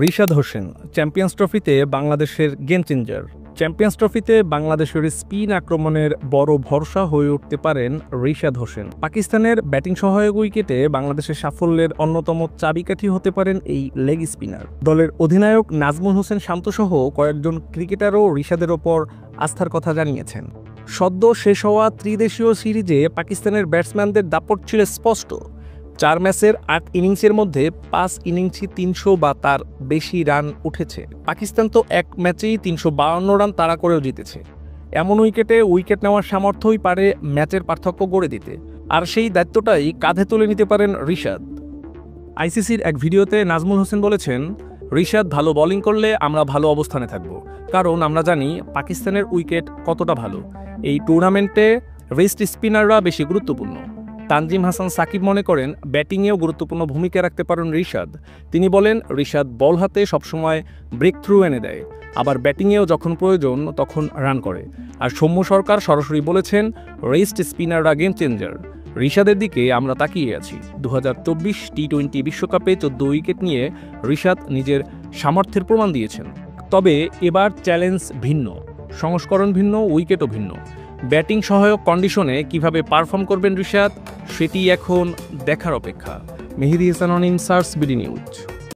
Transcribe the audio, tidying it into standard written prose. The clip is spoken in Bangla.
রিশাদ হোসেন চ্যাম্পিয়ন্স ট্রফিতে বাংলাদেশের গেম চেঞ্জার। চ্যাম্পিয়ন্স ট্রফিতে বাংলাদেশের স্পিন আক্রমণের বড় ভরসা হয়ে উঠতে পারেন রিশাদ হোসেন। পাকিস্তানের ব্যাটিং সহায়ক উইকেটে বাংলাদেশের সাফল্যের অন্যতম চাবিকাঠি হতে পারেন এই লেগ স্পিনার। দলের অধিনায়ক নাজমুল হোসেন শান্তসহ কয়েকজন ক্রিকেটারও রিশাদের ওপর আস্থার কথা জানিয়েছেন। সদ্য শেষ হওয়া ত্রিদেশীয় সিরিজে পাকিস্তানের ব্যাটসম্যানদের দাপট ছিল স্পষ্ট। 4 ম্যাচের 8 ইনিংসের মধ্যে 5 ইনিংসই 300 বা তার বেশি রান উঠেছে। পাকিস্তান তো এক ম্যাচেই 352 রান তাড়া করেও জিতেছে। এমন উইকেটে উইকেট নেওয়ার সামর্থ্যই পারে ম্যাচের পার্থক্য গড়ে দিতে, আর সেই দায়িত্বটাই কাঁধে তুলে নিতে পারেন রিশাদ। আইসিসির এক ভিডিওতে নাজমুল হোসেন বলেছেন, রিশাদ ভালো বোলিং করলে আমরা ভালো অবস্থানে থাকব, কারণ আমরা জানি পাকিস্তানের উইকেট কতটা ভালো। এই টুর্নামেন্টে রেস্ট স্পিনাররা বেশি গুরুত্বপূর্ণ। তানজিম হাসান সাকিব মনে করেন ব্যাটিংয়েও গুরুত্বপূর্ণ ভূমিকা রাখতে পারেন রিশাদ। তিনি বলেন, রিশাদ বল হাতে সবসময় ব্রেক থ্রু এনে দেয়, আবার ব্যাটিংয়েও যখন প্রয়োজন তখন রান করে। আর সৌম্য সরকার সরাসরি বলেছেন, রেস্ট স্পিনাররা গেম চেঞ্জার। রিশাদের দিকে আমরা তাকিয়ে আছি। 2024 টি-20 বিশ্বকাপে 14 উইকেট নিয়ে রিশাদ নিজের সামর্থ্যের প্রমাণ দিয়েছেন। তবে এবার চ্যালেঞ্জ ভিন্ন, সংস্করণ ভিন্ন, উইকেটও ভিন্ন। ব্যাটিং সহায়ক কন্ডিশনে কিভাবে পারফর্ম করবেন রিশাদ, সেটি এখন দেখার অপেক্ষা। মেহেদী হাসান অনিম, সার্স বিডি নিউজ।